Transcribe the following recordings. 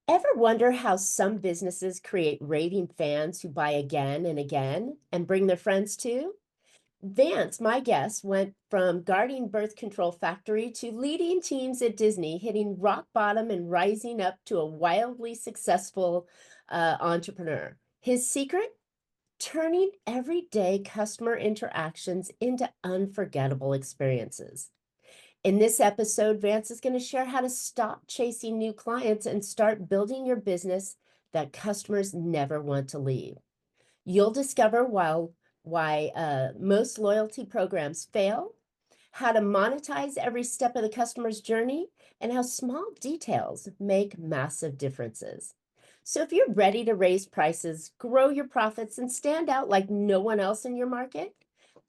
Ever wonder how some businesses create raving fans who buy again and again and bring their friends too? Vance, my guest, went from guarding birth control factory to leading teams at Disney, hitting rock bottom and rising up to a wildly successful entrepreneur. His secret? Turning everyday customer interactions into unforgettable experiences. In this episode, Vance is going to share how to stop chasing new clients and start building your business that customers never want to leave. You'll discover why most loyalty programs fail, how to monetize every step of the customer's journey, and how small details make massive differences. So if you're ready to raise prices, grow your profits, and stand out like no one else in your market,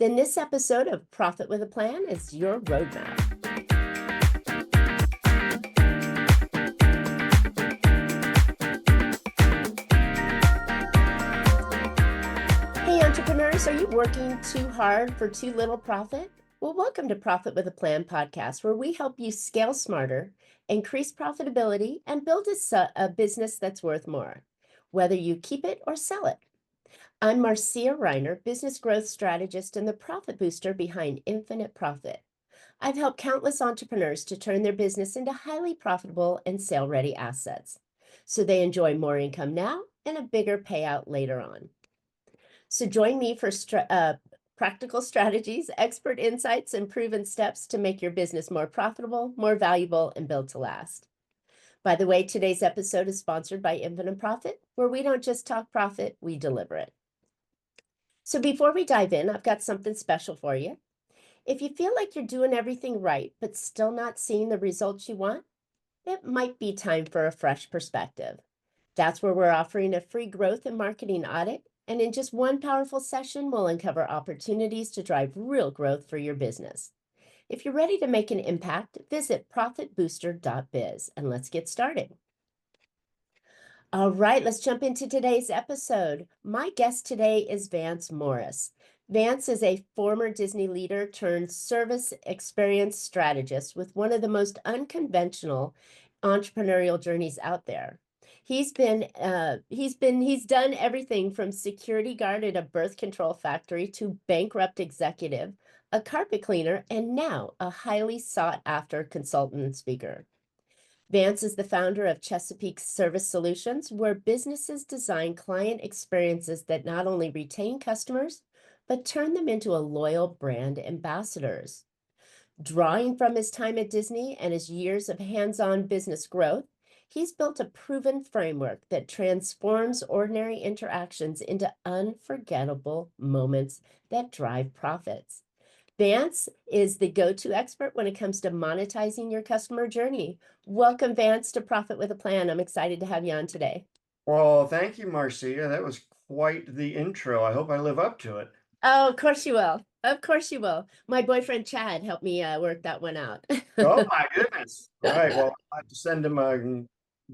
then this episode of Profit with a Plan is your roadmap. Hey, entrepreneurs, are you working too hard for too little profit? Well, welcome to Profit with a Plan podcast, where we help you scale smarter, increase profitability, and build a business that's worth more, whether you keep it or sell it. I'm Marcia Riner, business growth strategist and the profit booster behind Infinite Profit. I've helped countless entrepreneurs to turn their business into highly profitable and sale-ready assets, so they enjoy more income now and a bigger payout later on. So join me for practical strategies, expert insights, and proven steps to make your business more profitable, more valuable, and built to last. By the way, today's episode is sponsored by Infinite Profit, where we don't just talk profit, we deliver it. So before we dive in, I've got something special for you. If you feel like you're doing everything right, but still not seeing the results you want, it might be time for a fresh perspective. That's where we're offering a free growth and marketing audit. And in just one powerful session, we'll uncover opportunities to drive real growth for your business. If you're ready to make an impact, visit profitbooster.biz and let's get started. All right, let's jump into today's episode. My guest today is Vance Morris. Vance is a former Disney leader turned service experience strategist with one of the most unconventional entrepreneurial journeys out there. He's done everything from security guard at a birth control factory to bankrupt executive, a carpet cleaner, and now a highly sought after consultant and speaker. Vance is the founder of Chesapeake Service Solutions, where businesses design client experiences that not only retain customers, but turn them into a loyal brand ambassadors. Drawing from his time at Disney and his years of hands-on business growth, he's built a proven framework that transforms ordinary interactions into unforgettable moments that drive profits. Vance is the go-to expert when it comes to monetizing your customer journey. Welcome, Vance, to Profit with a Plan. I'm excited to have you on today. Well, thank you, Marcia. That was quite the intro. I hope I live up to it. Oh, of course you will. Of course you will. My boyfriend Chad helped me work that one out. Oh my goodness. All right. Well, I have to send him a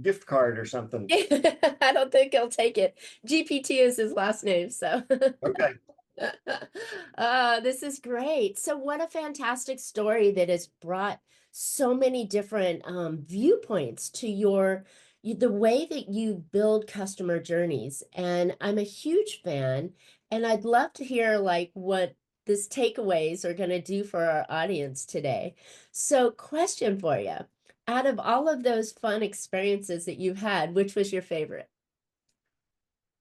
gift card or something. I don't think he'll take it. GPT is his last name, so. Okay. This is great. So what a fantastic story that has brought so many different viewpoints to the way that you build customer journeys. And I'm a huge fan, and I'd love to hear like what this takeaways are going to do for our audience today. So question for you. Out of all of those fun experiences that you've had, which was your favorite?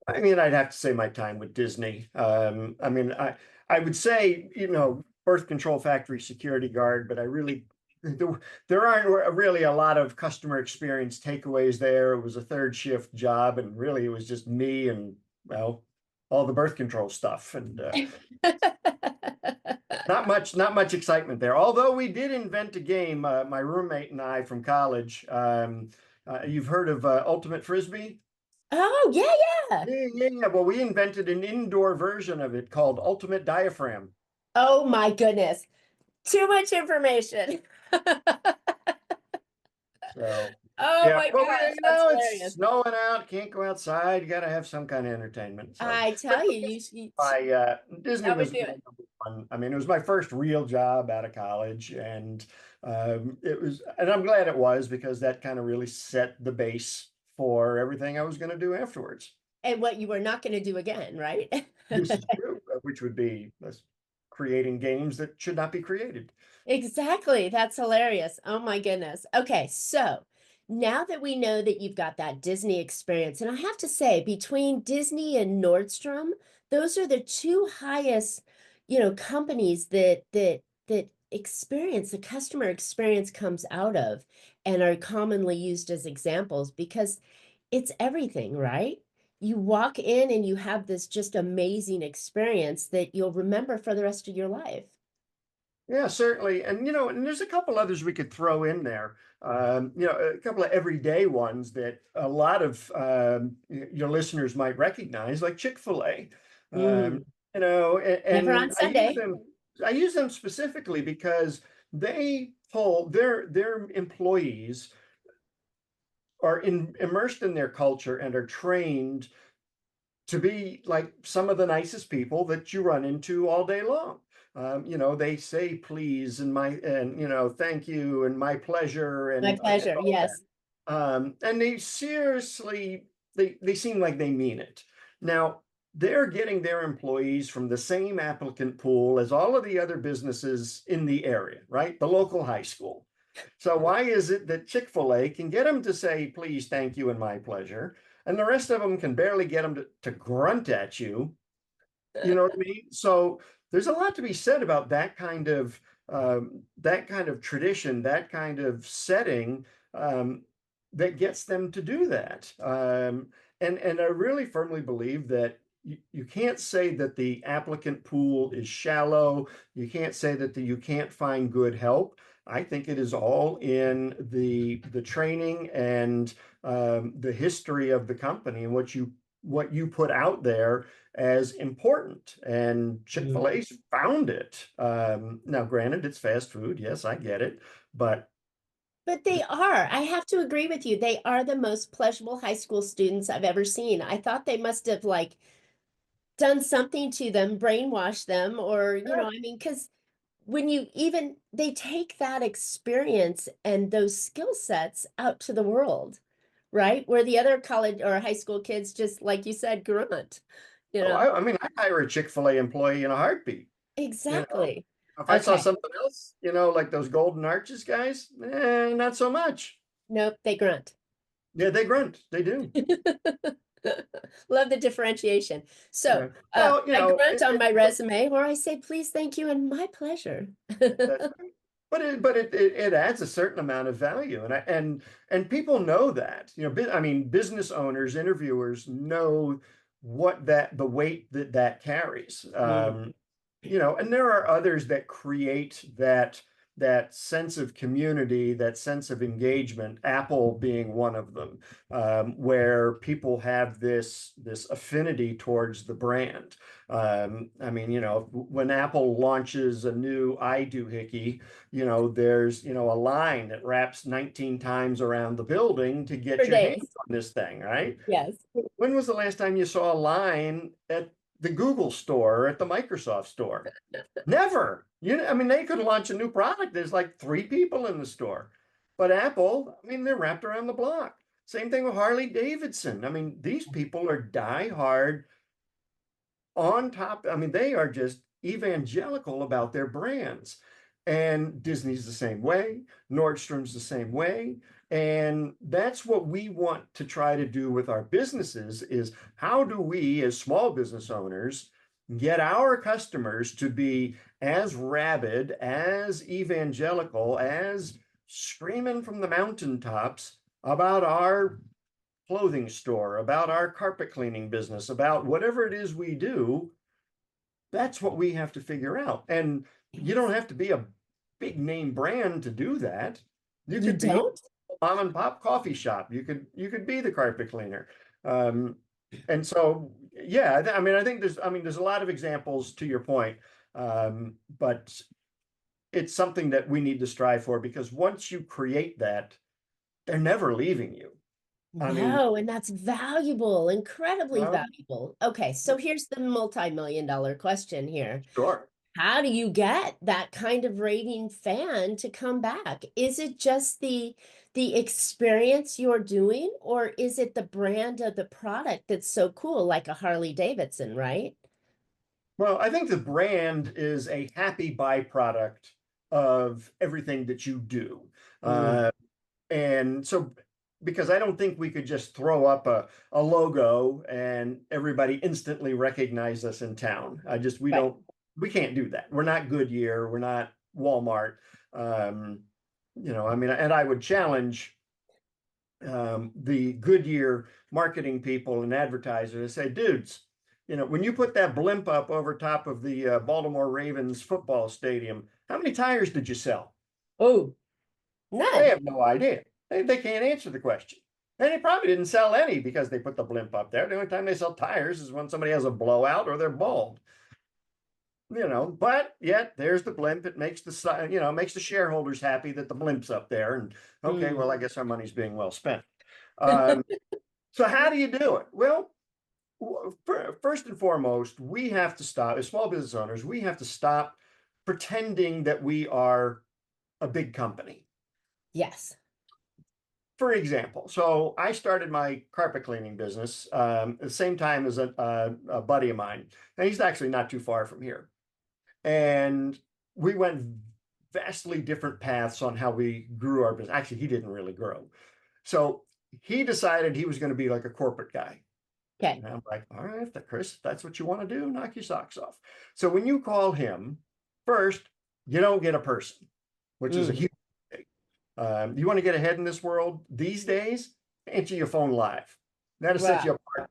I mean, I'd have to say my time with Disney. I would say, birth control factory security guard, but there aren't really a lot of customer experience takeaways there. It was a third shift job, and really it was just me and, well, all the birth control stuff. And not much excitement there. Although we did invent a game, my roommate and I from college. You've heard of Ultimate Frisbee? Oh, yeah, yeah. Yeah. Well, we invented an indoor version of it called Ultimate Diaphragm. Oh my goodness. Too much information. So Oh yeah, my well, gosh, that's it's hilarious. snowing out, can't go outside. You got to have some kind of entertainment. So, I but tell you, Disney that would was do it. fun. I mean, it was my first real job out of college, and and I'm glad it was because that kind of really set the base for everything I was going to do afterwards. And what you were not going to do again, right? This is true, which would be creating games that should not be created. Exactly. That's hilarious. Oh my goodness. Okay, so now that we know that you've got that Disney experience, and I have to say, between Disney and Nordstrom, those are the two highest, companies that experience, the customer experience comes out of and are commonly used as examples because it's everything, right? You walk in and you have this just amazing experience that you'll remember for the rest of your life. Yeah, certainly. And, and there's a couple others we could throw in there. A couple of everyday ones that a lot of your listeners might recognize, like Chick-fil-A. Um, Mm. Never on and Sunday. I use them specifically because they pull their employees are immersed in their culture and are trained to be like some of the nicest people that you run into all day long. They say please and thank you and my pleasure My and pleasure. all Yes. that. And they seriously, they seem like they mean it. Now, they're getting their employees from the same applicant pool as all of the other businesses in the area, right? The local high school. So why is it that Chick-fil-A can get them to say please, thank you, and my pleasure, and the rest of them can barely get them to grunt at you? You know what I mean? So there's a lot to be said about that kind of tradition, that kind of setting that gets them to do that. And I really firmly believe that you can't say that the applicant pool is shallow. You can't say that you can't find good help. I think it is all in the training and the history of the company and what you put out there as important. And Mm. Chick-fil-A's found it. Now, granted, it's fast food. Yes, I get it. But But they are. I have to agree with you. They are the most pleasurable high school students I've ever seen. I thought they must have like done something to them, brainwashed them, or, because when you even they take that experience and those skill sets out to the world, right? Where the other college or high school kids just, like you said, grunt, you oh, know? I mean, I'd hire a Chick-fil-A employee in a heartbeat. You know, Exactly. if I saw Okay. something else, like those Golden Arches guys, not so much. Nope, they grunt. Yeah, they grunt. They do. Love the differentiation. So, Yeah. Well, I grunt on my resume, or I say, please, thank you, and my pleasure. that's right. But it adds a certain amount of value, and people know that. I mean, business owners, interviewers know the weight that carries. Mm. And there are others that create that sense of community, that sense of engagement, Apple being one of them, where people have this affinity towards the brand. I mean, when Apple launches a new iDoohickey, there's a line that wraps 19 times around the building to For get your hands days. on this thing, right? Yes. When was the last time you saw a line at the Google store or at the Microsoft store? Never. I mean, they could launch a new product. There's like 3 people in the store. But Apple, I mean, they're wrapped around the block. Same thing with Harley-Davidson. I mean, these people are die-hard on top. I mean, they are just evangelical about their brands. And Disney's the same way, Nordstrom's the same way. And that's what we want to try to do with our businesses is how do we as small business owners get our customers to be as rabid, as evangelical, as screaming from the mountaintops about our clothing store, about our carpet cleaning business, about whatever it is we do. That's what we have to figure out. And you don't have to be a big name brand to do that. You You could be don't? a mom and pop coffee shop. You could be the carpet cleaner. And so, yeah, I mean, I think there's a lot of examples to your point. But it's something that we need to strive for because once you create that, they're never leaving you. I mean, No, and that's valuable, incredibly well, valuable. Okay, so here's the multi-million dollar question here. sure. How do you get that kind of raving fan to come back? Is it just the experience you're doing, or is it the brand of the product that's so cool, like a Harley-Davidson, right? Well, I think the brand is a happy byproduct of everything that you do. Mm, And so, because I don't think we could just throw up a logo and everybody instantly recognize us in town. We right. don't, we can't do that. We're not Goodyear. We're not Walmart. Um, I mean, and I would challenge the Goodyear marketing people and advertisers to say, dudes, when you put that blimp up over top of the Baltimore Ravens football stadium, how many tires did you sell? Oh, They none. have no idea. They can't answer the question. And they probably didn't sell any because they put the blimp up there. The only time they sell tires is when somebody has a blowout or they're bald. But yet there's the blimp. It makes makes the shareholders happy that the blimp's up there. And okay, Mm. well, I guess our money's being well spent. Um, so how do you do it? Well, first and foremost, we have to stop, as small business owners, we have to stop pretending that we are a big company. Yes. For example, so I started my carpet cleaning business at the same time as a buddy of mine. And he's actually not too far from here. And we went vastly different paths on how we grew our business. Actually, he didn't really grow. So he decided he was going to be like a corporate guy. Okay. And I'm like, all right, Chris, if that's what you want to do, knock your socks off. So when you call him, first, you don't get a person, which is a Mm. huge thing. You want to get ahead in this world these days, answer your phone live. That'll set Wow. you apart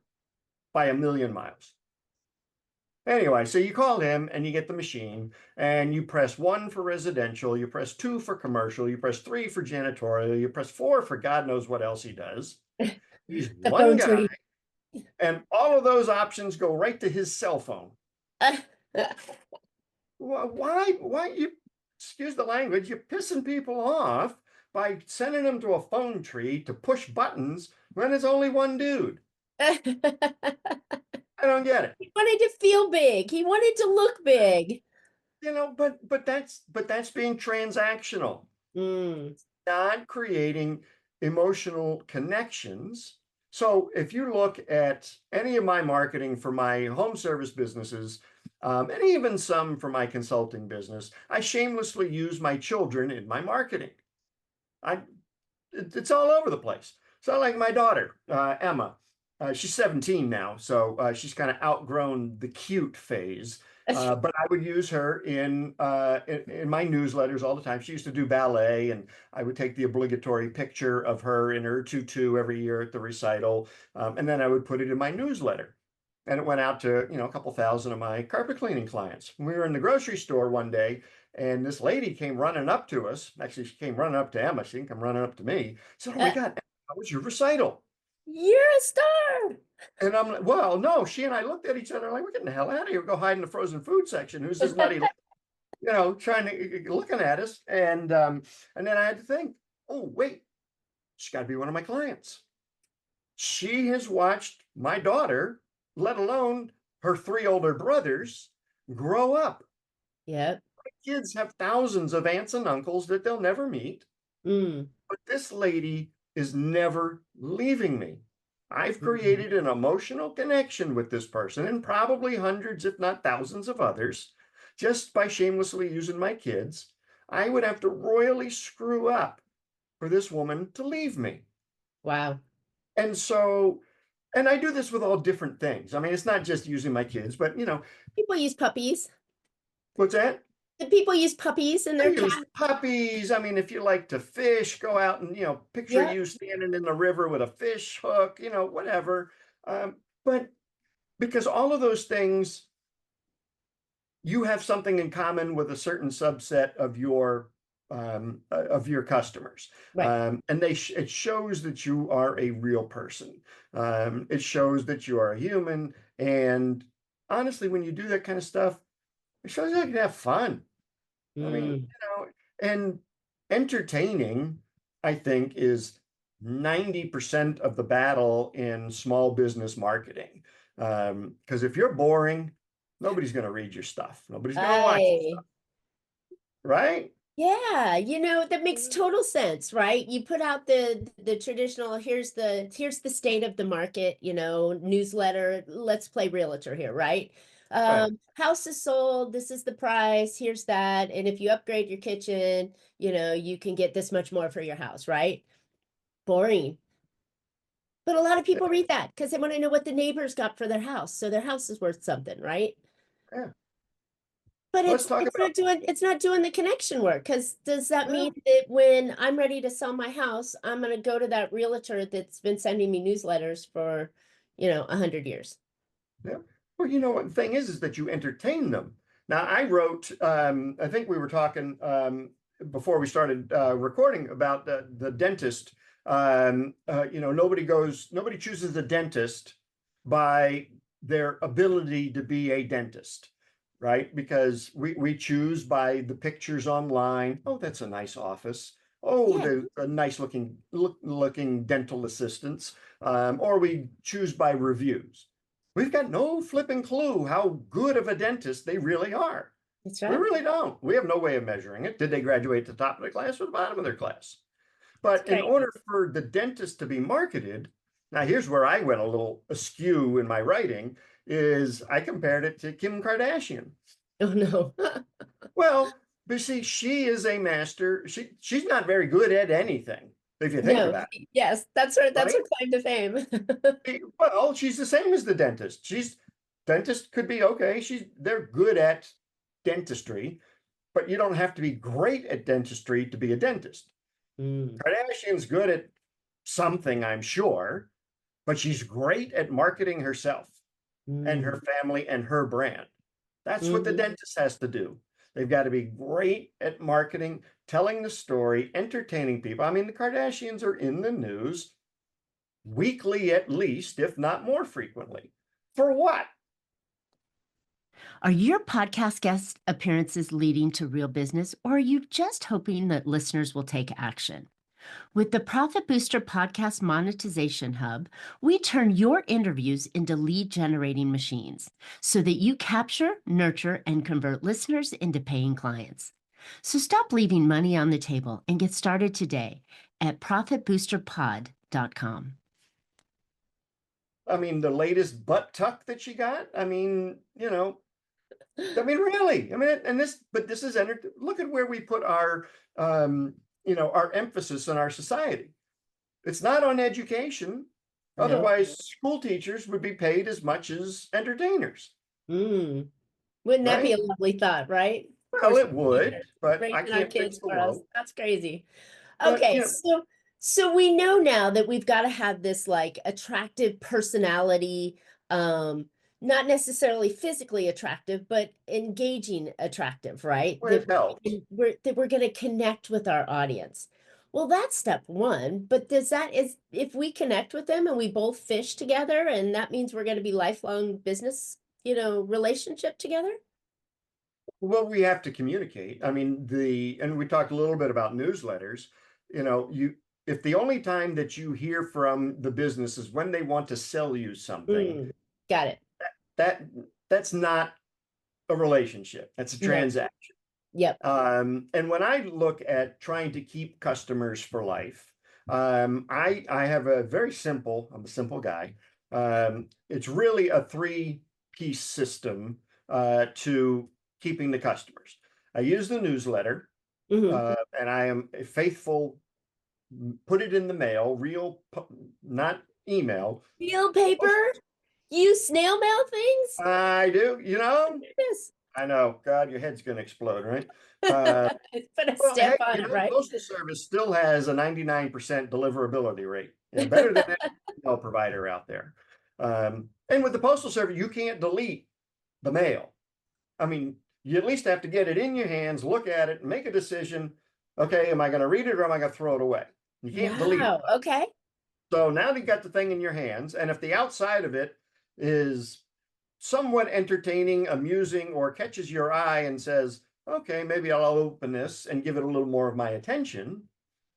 by a million miles. Anyway, so you call him and you get the machine and you press 1 for residential, you press 2 for commercial, you press 3 for janitorial, you press 4 for God knows what else he does. He's The one phone guy. tree. And all of those options go right to his cell phone. Why you, excuse the language, you're pissing people off by sending them to a phone tree to push buttons when there's only one dude. I don't get it. He wanted to feel big. He wanted to look big. But that's being transactional, Mm. not creating emotional connections. So if you look at any of my marketing for my home service businesses, and even some for my consulting business, I shamelessly use my children in my marketing. I it's all over the place. So like my daughter, Emma, she's 17 now, so she's kind of outgrown the cute phase. But I would use her in my newsletters all the time. She used to do ballet, and I would take the obligatory picture of her in her tutu every year at the recital, and then I would put it in my newsletter. And it went out to a couple thousand of my carpet cleaning clients. We were in the grocery store one day, and this lady came running up to us. Actually, she came running up to Emma. She didn't come running up to me. Said, "Oh my Uh, God, Emma, how was your recital?" you're a star. And I'm like, "Well, no." She and I looked at each other like, "We're getting the hell out of here. Go hide in the frozen food section. Who's this nutty, trying to looking at us?" And then I had to think, "Oh, wait, she's got to be one of my clients. She has watched my daughter, let alone her 3 older brothers, grow up. Yep. Kids have thousands of aunts and uncles that they'll never meet. Mm. But this lady is never leaving me. I've Mhm. created an emotional connection with this person and probably hundreds, if not thousands of others, just by shamelessly using my kids. I would have to royally screw up for this woman to leave me. Wow. And so, and I do this with all different things. I mean, it's not just using my kids, but People use puppies. what's that? The people use puppies and I their use cat. puppies. I mean, if you like to fish, go out and, picture Yep. you standing in the river with a fish hook, whatever. But because all of those things, you have something in common with a certain subset of your customers. Right. And it shows that you are a real person. It shows that you are a human. And honestly, when you do that kind of stuff, it shows you can have fun. I mean, Mm. and entertaining, I think, is 90% of the battle in small business marketing. Because if you're boring, nobody's going to read your stuff. Nobody's going to watch your I stuff, right? Yeah, that makes total sense, right? You put out the traditional, here's the state of the market, newsletter, let's play realtor here, right? Right. House is sold, this is the price, here's that, and if you upgrade your kitchen, you can get this much more for your house, right? Boring. But a lot of people read that because they want to know what the neighbors got for their house, so their house is worth something, right? Yeah. But Let's it's talk it's about, not doing it's not doing the connection work, because does that well, mean that when I'm ready to sell my house, I'm gonna go to that realtor that's been sending me newsletters for, 100 years? yeah. Well, what the thing is that you entertain them. Now, I wrote, I think we were talking before we started recording about the dentist. Nobody chooses a dentist by their ability to be a dentist, right? Because we choose by the pictures online. Oh, that's a nice office. Oh, Yeah, the a nice looking dental assistants. Or we choose by reviews. We've got no flipping clue how good of a dentist they really are. that's We right. really don't. We have no way of measuring it. Did they graduate to the top of the class or the bottom of their class? It's But in crazy. order for the dentist to be marketed, now here's where I went a little askew in my writing, is I compared it to Kim Kardashian. Oh no. Well, but see, she is a master. She's not very good at anything, if you think No, about yes, that's her it, claim to fame. right? Well, she's the same as the dentist. Dentist could be okay. They're good at dentistry, but you don't have to be great at dentistry to be a dentist. Mm, Kardashian's good at something, I'm sure, but she's great at marketing herself and mm, her family and her brand. That's what the mhm. dentist has to do. They've got to be great at marketing, telling the story, entertaining people. I mean, the Kardashians are in the news weekly at least, if not more frequently. For what? Are your podcast guest appearances leading to real business, or are you just hoping that listeners will take action? With the Profit Booster Podcast Monetization Hub, we turn your interviews into lead generating machines so that you capture, nurture, and convert listeners into paying clients. So stop leaving money on the table and get started today at profitboosterpod.com. I mean, the latest butt tuck that she got. Really. I mean, but this is look at where we put our emphasis in our society. It's not on education. No. Otherwise, school teachers would be paid as much as entertainers, Mm. Wouldn't that be right? a lovely thought, right? For Well, some it would, teachers but I raising our can't fix kids the for us. world. That's crazy. But Okay, so we know now that we've got to have this like attractive personality, not necessarily physically attractive, but engaging attractive, right? well, it helps. That we're going to connect with our audience. Well, that's step one, but does that is if we connect with them and we both fish together, and that means we're going to be lifelong business, relationship together? Well, we have to communicate. I mean, and we talked a little bit about newsletters. If the only time that you hear from the business is when they want to sell you something, Mm, got it. that that's not a relationship. That's a No. transaction. Yep. And when I look at trying to keep customers for life, I have I'm a simple guy. It's really a three-piece system to keeping the customers. I use the newsletter, Hmm. and I am a faithful, put it in the mail, not email. Real paper? You snail mail things? I do, Yes. I know, God, your head's gonna explode, right? Uh, Put a Well, stamp hey, on it, the right? Postal Service still has a 99% deliverability rate, better than any email provider out there. And with the Postal Service, you can't delete the mail. I mean, you at least have to get it in your hands, look at it, and make a decision. Okay, am I going to read it or am I going to throw it away? You can't delete it. Wow. Okay. So now you got the thing in your hands, and if the outside of it is somewhat entertaining, amusing, or catches your eye and says, okay, maybe I'll open this and give it a little more of my attention.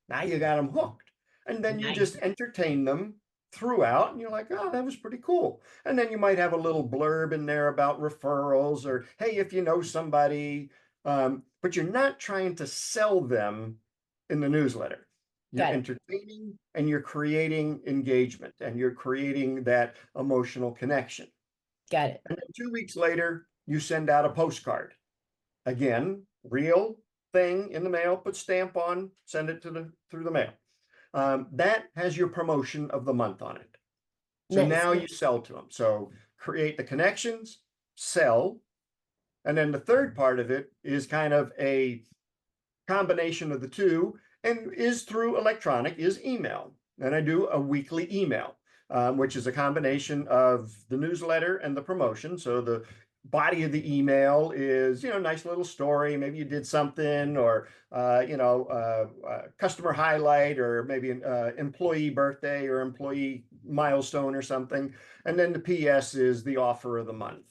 Now you got them hooked. And then you just Nice. entertain them throughout, and you're like, oh, that was pretty cool. And then you might have a little blurb in there about referrals or, hey, if you know somebody, But you're not trying to sell them in the newsletter. You're Got it. entertaining and you're creating engagement and you're creating that emotional connection. Got it. And then 2 weeks later, you send out a postcard. Again, real thing in the mail, put stamp on, send it through the mail. That has your promotion of the month on it. So Nice. now you sell to them. So create the connections, sell. And then the third part of it is kind of a combination of the two and is through electronic, is email. And I do a weekly email, which is a combination of the newsletter and the promotion. So the body of the email is, nice little story. Maybe you did something or, customer highlight or maybe an employee birthday or employee milestone or something. And then the PS is the offer of the month.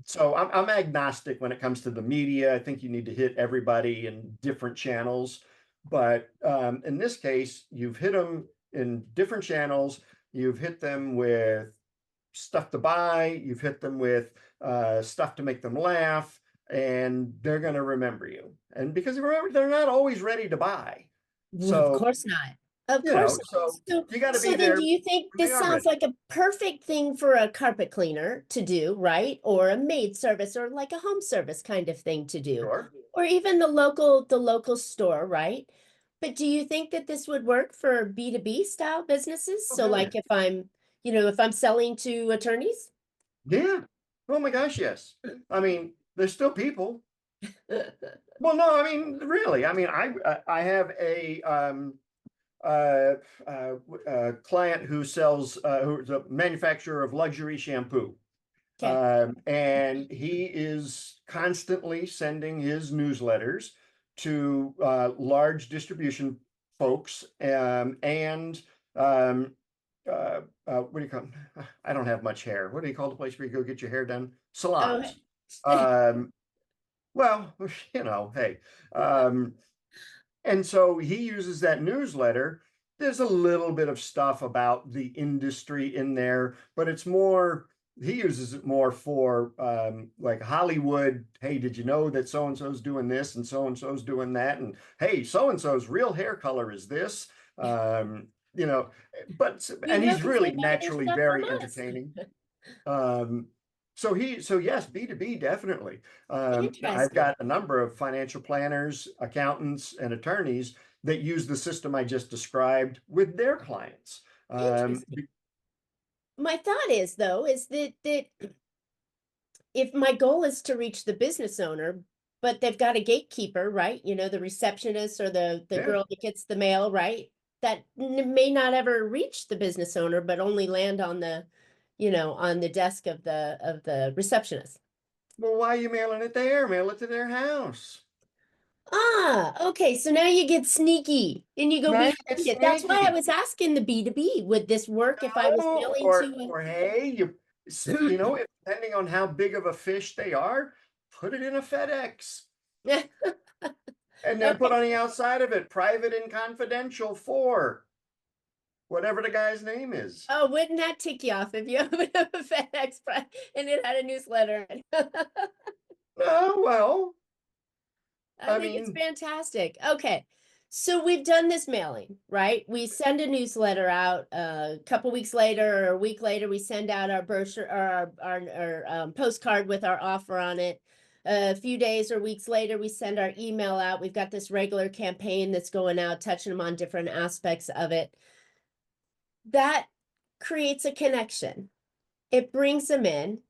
So I'm agnostic when it comes to the media. I think you need to hit everybody in different channels. But in this case, you've hit them in different channels. You've hit them with stuff to buy. You've hit them with stuff to make them laugh. And they're going to remember you. And because remember, they're not always ready to buy. Well, of course not. Of course. So you got to So be then there. do you think when this they are sounds ready. like a perfect thing for a carpet cleaner to do, right? Or a maid service or like a home service kind of thing to do. Sure. Or even the local store, right? But do you think that this would work for B2B style businesses? Oh, So hell like yeah. if I'm selling to attorneys? Yeah. Oh my gosh, yes. I mean, there's still people. Well, no, I mean, really. I mean, I have a client who sells who's a manufacturer of luxury shampoo. Okay. And he is constantly sending his newsletters to large distribution folks and what do you call? I don't have much hair. What do you call the place where you go get your hair done? Salons. Oh, Well, hey. And so he uses that newsletter. There's a little bit of stuff about the industry in there, but it's more, he uses it more for like Hollywood. Hey, did you know that so and so's doing this and so's doing that? And hey, so and so's real hair color is this. You know, but and he's because they really buy their naturally stuff from very us. entertaining. So yes, B2B, definitely. I've Interesting. got a number of financial planners, accountants, and attorneys that use the system I just described with their clients. Interesting. My thought is though, is that if my goal is to reach the business owner, but they've got a gatekeeper, right? The receptionist or the Yeah. girl that gets the mail, right? That may not ever reach the business owner, but only land on the desk of the receptionist. Well, why are you mailing it there? Mail it to their house. Ah, okay. So now you get sneaky and you go Now you behind get it. That's why I sneaky. was asking the B2B. Would this work if I was Oh, mailing or to or hey, depending on how big of a fish they are, put it in a FedEx. a And then put Okay. on the outside of it, private and confidential for whatever the guy's name is. Oh, wouldn't that tick you off if you opened up a FedEx and it had a newsletter? Oh, well, I I think it's mean, fantastic. Okay. So we've done this mailing, right? We send a newsletter out a couple weeks later or a week later, we send out our brochure or our postcard with our offer on it. A few days or weeks later, we send our email out. We've got this regular campaign that's going out, touching them on different aspects of it. That creates a connection. It brings them in.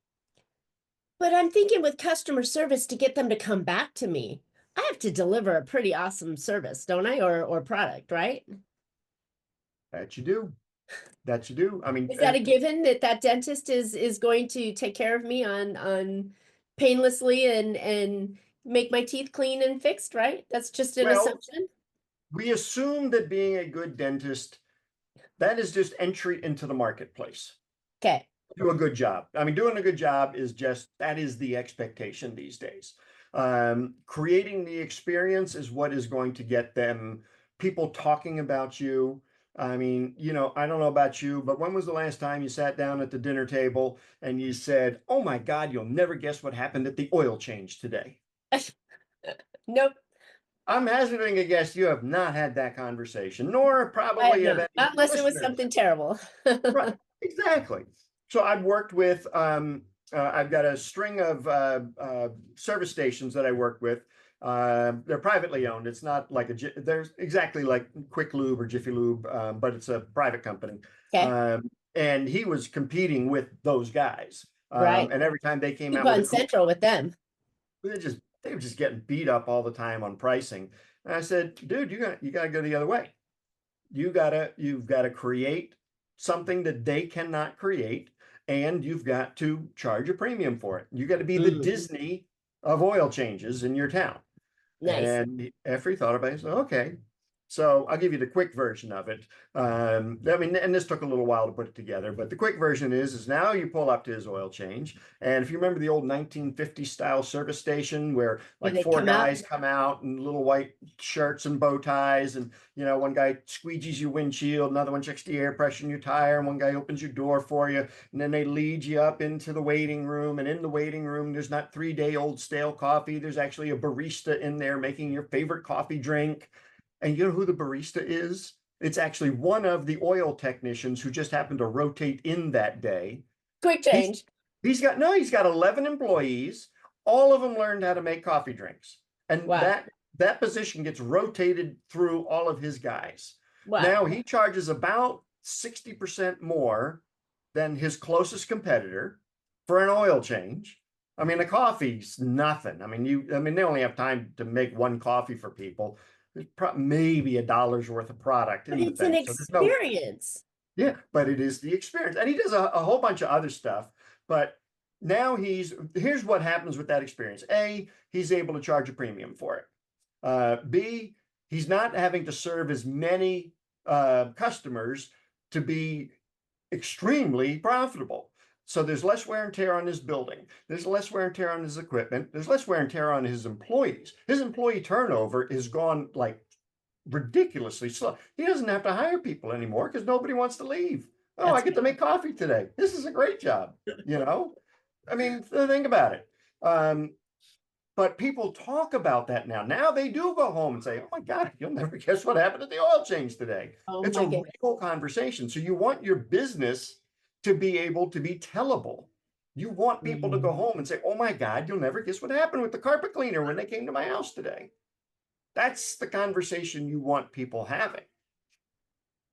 But I'm thinking with customer service to get them to come back to me, I have to deliver a pretty awesome service, don't I? Or product, right? that you do. That you do. I mean, Is that a given that dentist is going to take care of me on painlessly and make my teeth clean and fixed, right? That's just an well, assumption. we assume that being a good dentist, that is just entry into the marketplace. Okay. Do a good job. I mean, doing a good job is that is the expectation these days. Creating the experience is what is going to get them people talking about you. I mean, I don't know about you, but when was the last time you sat down at the dinner table and you said, "Oh my God, you'll never guess what happened at the oil change today"? Nope, I'm hazarding a guess you have not had that conversation, nor I have probably have not. any Not unless it was listeners. something terrible. Right, exactly. So I've worked with, I've got a string of service stations that I work with. They're privately owned. It's not like there's exactly like Quick Lube or Jiffy Lube, but it's a private company. Okay, And he was competing with those guys. right. And every time they came out with Coupon a cool, Central with them. they were just getting beat up all the time on pricing. And I said, dude, you gotta go the other way. You've got to create something that they cannot create, and you've got to charge a premium for it. You got to be the Disney of oil changes in your town. Nice. And after he thought about it, he said, okay. So I'll give you the quick version of it. I mean, and this took a little while to put it together, but the quick version is now you pull up to his oil change. And if you remember the old 1950 style service station where like they four come out? guys come out in little white shirts and bow ties, and one guy squeegees your windshield, another one checks the air pressure in your tire, and one guy opens your door for you, and then they lead you up into the waiting room. And in the waiting room, there's not 3-day-old stale coffee. There's actually a barista in there making your favorite coffee drink. And you know who the barista is? It's actually one of the oil technicians who just happened to rotate in that day. Quick change. He's got 11 employees. All of them learned how to make coffee drinks. And Wow. that position gets rotated through all of his guys. Wow. Now he charges about 60% more than his closest competitor for an oil change. I mean, the coffee's nothing. I mean, they only have time to make one coffee for people. There's maybe $1 worth of product But in the it's an thing. So experience. yeah, but it is the experience. And he does a whole bunch of other stuff. But now here's what happens with that experience. A, he's able to charge a premium for it. B, he's not having to serve as many customers to be extremely profitable. So there's less wear and tear on his building. There's less wear and tear on his equipment. There's less wear and tear on his employees. His employee turnover is gone like ridiculously slow. He doesn't have to hire people anymore because nobody wants to leave. Oh, I get to make coffee today. This is a great job. I mean, think about it. But people talk about that now. Now they do go home and say, oh my God, you'll never guess what happened at the oil change today. It's a real conversation. So you want your business to be able to be tellable. You want people to go home and say, oh my God, you'll never guess what happened with the carpet cleaner when they came to my house today. That's the conversation you want people having.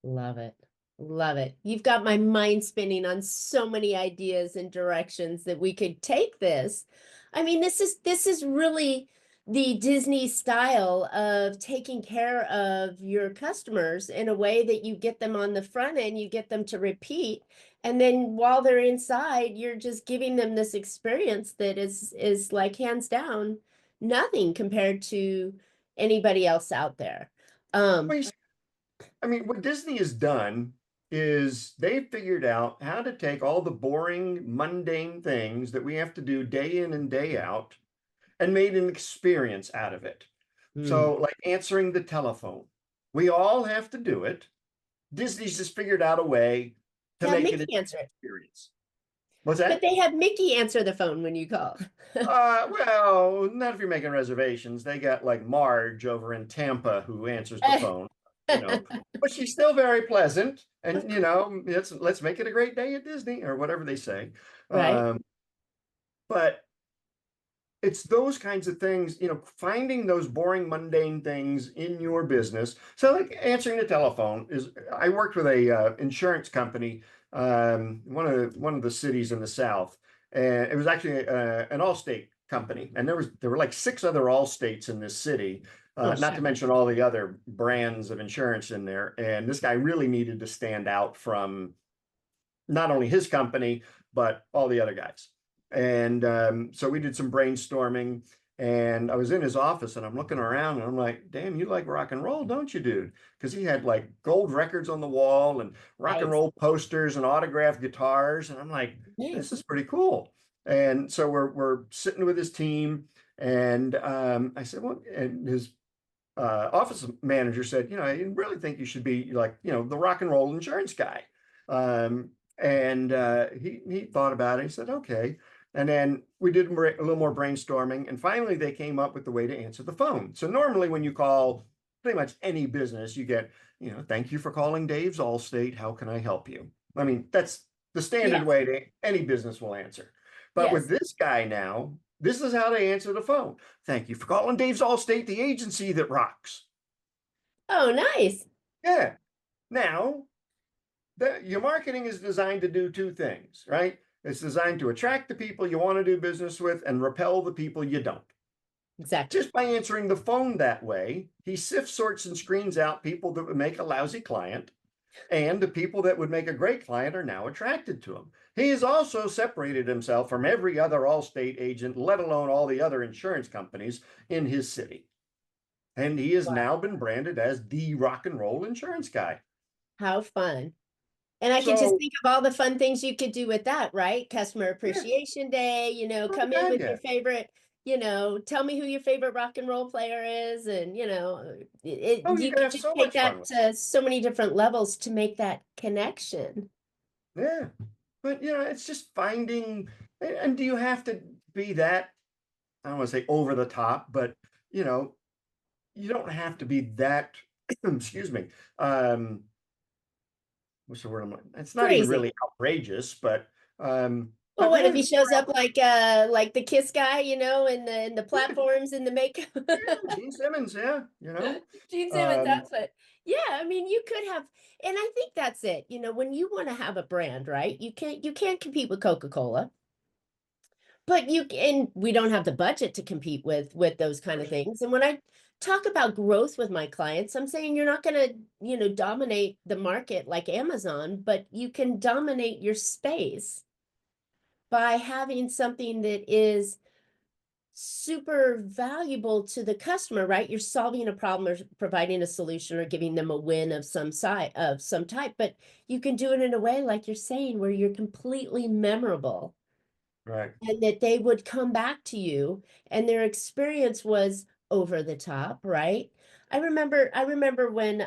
Love it. Love it. You've got my mind spinning on so many ideas and directions that we could take this. I mean, this is really the Disney style of taking care of your customers in a way that you get them on the front end, you get them to repeat. And then while they're inside, you're just giving them this experience that is like hands down nothing compared to anybody else out there. I mean, what Disney has done is they've figured out how to take all the boring, mundane things that we have to do day in and day out and made an experience out of it. So like answering the telephone, we all have to do it. Disney's just figured out a way to make it an experience. What's that? But they have Mickey answer the phone when you call. Well, not if you're making reservations. They got like Marge over in Tampa who answers the phone. But she's still very pleasant, and let's make it a great day at Disney or whatever they say. Right. But it's those kinds of things, finding those boring, mundane things in your business. So like answering the telephone I worked with a insurance company, one of the cities in the South, and it was actually an Allstate company, and there were like 6 other Allstates in this city. Not to mention all the other brands of insurance in there. And this guy really needed to stand out from not only his company, but all the other guys. And so we did some brainstorming, and I was in his office and I'm looking around and I'm like, damn, you like rock and roll, don't you, dude? Because he had like gold records on the wall and rock and roll posters and autographed guitars. And I'm like, this is pretty cool. And so we're sitting with his team, and I said, well, and his office manager said, I really think you should be like, the rock and roll insurance guy. And he thought about it. He said, okay. And then we did a little more brainstorming, and finally they came up with the way to answer the phone. So normally when you call pretty much any business, you get, thank you for calling Dave's Allstate. How can I help you? I mean, that's the standard Yes. way that any business will answer. But with this guy now, this is how they answer the phone. Thank you for calling Dave's Allstate, the agency that rocks. Oh, nice. Yeah. Now, your marketing is designed to do two things, right? It's designed to attract the people you want to do business with and repel the people you don't. Exactly. Just by answering the phone that way, he sifts, sorts, and screens out people that would make a lousy client, and the people that would make a great client are now attracted to him. He has also separated himself from every other Allstate agent, let alone all the other insurance companies in his city. And he has now been branded as the rock and roll insurance guy. How fun. And I could just think of all the fun things you could do with that, right? Customer Appreciation Day, come in with your favorite, tell me who your favorite rock and roll player is. And, you you can could have just so take much fun that with to so many different levels to make that connection. Yeah. But, it's just finding, and do you have to be that, I don't want to say over the top, but, you don't have to be that, excuse me, what's the word? It's not even Crazy. really outrageous, but Well, but what if he really, shows up like the Kiss guy, in the platforms and the makeup? Gene Simmons, yeah, Gene Simmons outfit. Yeah, I mean, you could have, and I think that's it. When you want to have a brand, right? You can't compete with Coca-Cola, but and we don't have the budget to compete with those kind of things. And when I talk about growth with my clients, I'm saying you're not going to, dominate the market like Amazon, but you can dominate your space by having something that is super valuable to the customer, right? You're solving a problem or providing a solution or giving them a win of some type, but you can do it in a way, like you're saying, where you're completely memorable. right. And that they would come back to you and their experience was over the top, right? I remember when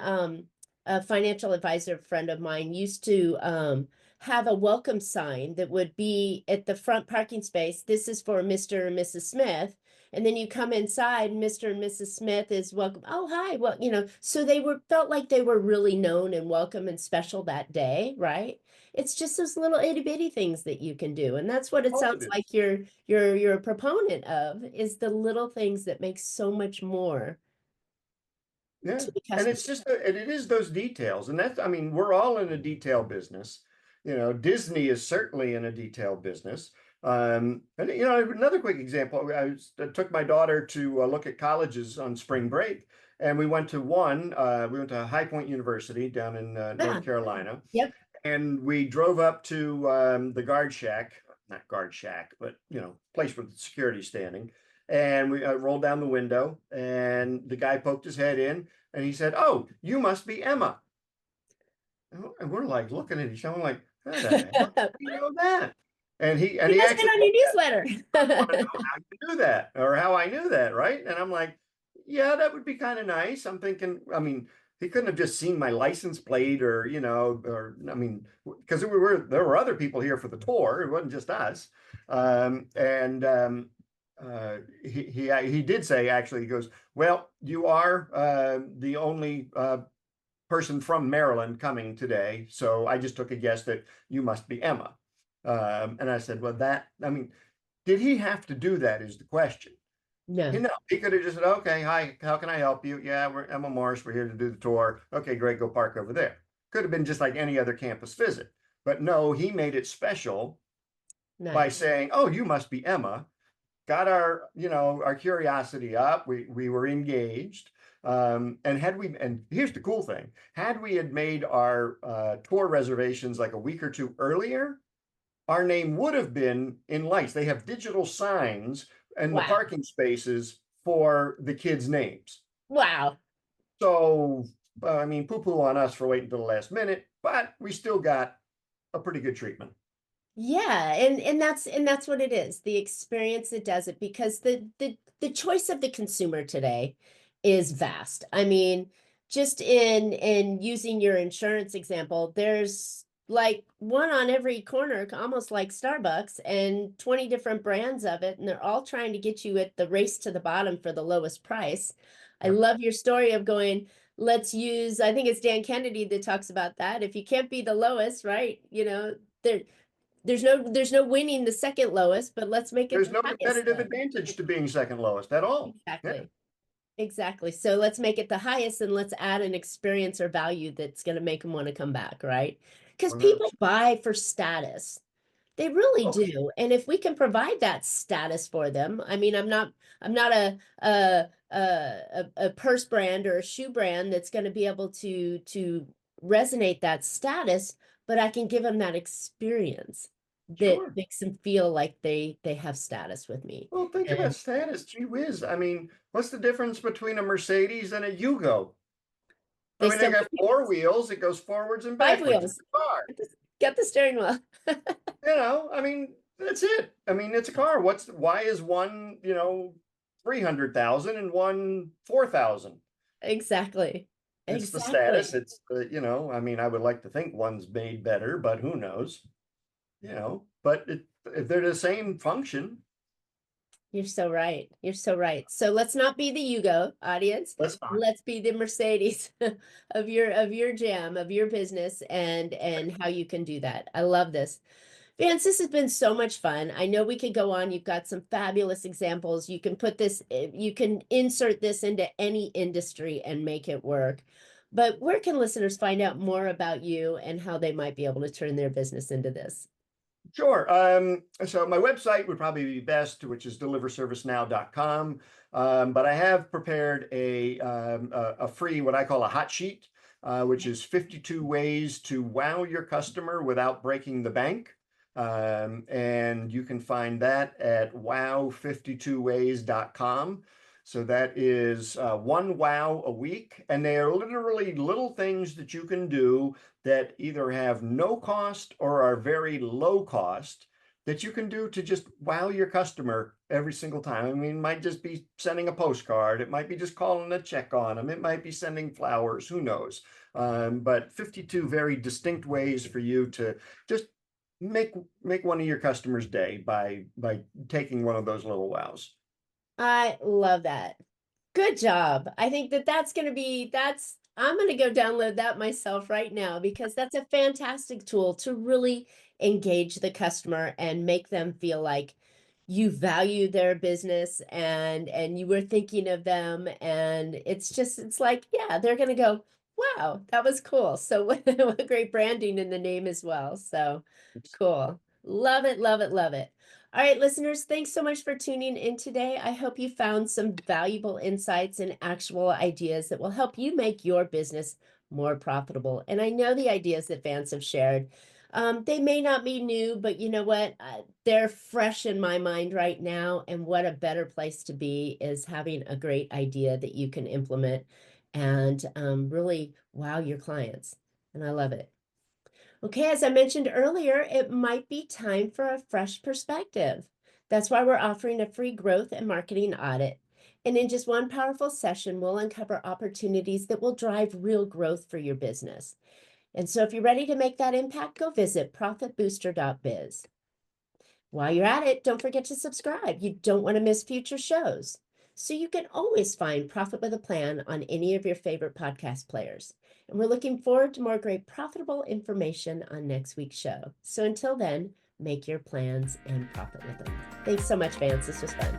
a financial advisor friend of mine used to have a welcome sign that would be at the front parking space. This is for Mr. and Mrs. Smith. And then you come inside, Mr. and Mrs. Smith is welcome. Oh, hi. Well, so they felt like they were really known and welcome and special that day, right? It's just those little itty bitty things that you can do. And that's what it sounds like you're a proponent of, is the little things that make so much more Yeah. to the And customer. it's just, it is those details. And that's, I mean, we're all in a detail business. Disney is certainly in a detail business. And, another quick example, I took my daughter to look at colleges on spring break. And we went to High Point University down in North Carolina. Yep. And we drove up to the guard shack, not guard shack, but, place with security standing. And we rolled down the window, and the guy poked his head in, and he said, "Oh, you must be Emma." And we're like looking at each other, like, "How the hell do you know that?" And he You must have been actually on your newsletter. want to know how you do that, or how I knew that, right? And I'm like, "Yeah, that would be kind of nice." I'm thinking, I mean, he couldn't have just seen my license plate, or I mean, because there were other people here for the tour. It wasn't just us. He did say, actually, he goes, "Well, you are the only person from Maryland coming today, so I just took a guess that you must be Emma." And I said, "Well, I mean, did he have to do that is the question." No. He could have just said, "Okay, hi, how can I help you?" "Yeah, we're Emma Morris. We're here to do the tour." "Okay, great, go park over there." Could have been just like any other campus visit. But no, he made it special by Nice. saying, "Oh, you must be Emma." Got our curiosity up. We were engaged. And here's the cool thing, had we had made our tour reservations like a week or two earlier, our name would have been in lights. They have digital signs in the Wow. parking spaces for the kids' names. Wow. So, I mean, poo-poo on us for waiting until the last minute, but we still got a pretty good treatment. Yeah, and that's what it is. The experience that does it, because the choice of the consumer today is vast. I mean, just in using your insurance example, there's like one on every corner, almost like Starbucks, and 20 different brands of it, and they're all trying to get you at the race to the bottom for the lowest price. I Yep. love your story of going, let's use, I think it's Dan Kennedy that talks about that. If you can't be the lowest, right? You know, there's no winning the second lowest, but let's make it There's the no highest competitive then. advantage to being second lowest at all. Yeah. Exactly. Exactly. So let's make it the highest and let's add an experience or value that's going to make them want to come back, right? Because 100%. people buy for status. They really Oh, do. And if we can provide that status for them, I mean, I'm not a purse brand or a shoe brand that's going to be able to resonate that status, but I can give them that experience that sure. makes them feel like they have status with me. Well, think And about status. Gee whiz. I mean, what's the difference between a Mercedes and a Yugo? I they mean, they still got four wheels. It goes forwards and five backwards. It's wheels. a car. Get the steering wheel. I mean, that's it. I mean, it's a car. Why is one, 300,000 and one 4,000? Exactly. It's the Exactly. status. It's I mean, I would like to think one's made better, but who knows? But if they're the same function, You're so right. You're so right. So let's not be the Yugo audience. that's fine. Let's be the Mercedes of your jam, of your business, and how you can do that. I love this. Vance, this has been so much fun. I know we could go on. You've got some fabulous examples. You can put this, you can insert this into any industry and make it work. But where can listeners find out more about you and how they might be able to turn their business into this? Sure. So my website would probably be best, which is deliverservicenow.com. But I have prepared a free, what I call a hot sheet, which is 52 ways to wow your customer without breaking the bank. And you can find that at wow52ways.com. So that is one wow a week. And they are literally little things that you can do that either have no cost or are very low cost that you can do to just wow your customer every single time. I mean, it might just be sending a postcard. It might be just calling a check on them. It might be sending flowers. Who knows? But 52 very distinct ways for you to just make one of your customers' day by taking one of those little wows. I love that. Good job. I think I'm going to go download that myself right now because that's a fantastic tool to really engage the customer and make them feel like you value their business and you were thinking of them. And it's like, yeah, they're going to go, wow, that was cool. So what great branding in the name as well. So cool. Love it, love it, love it. All right, listeners, thanks so much for tuning in today. I hope you found some valuable insights and actual ideas that will help you make your business more profitable. And I know the ideas that Vance have shared, they may not be new, but you know what? They're fresh in my mind right now. And what a better place to be is having a great idea that you can implement and really wow your clients. And I love it. Okay, as I mentioned earlier, it might be time for a fresh perspective. That's why we're offering a free growth and marketing audit. And in just one powerful session, we'll uncover opportunities that will drive real growth for your business. And so if you're ready to make that impact, go visit profitbooster.biz. While you're at it, don't forget to subscribe. You don't want to miss future shows. So you can always find Profit with a Plan on any of your favorite podcast players. And we're looking forward to more great profitable information on next week's show. So until then, make your plans and profit with them. Thanks so much, Vance. This was fun.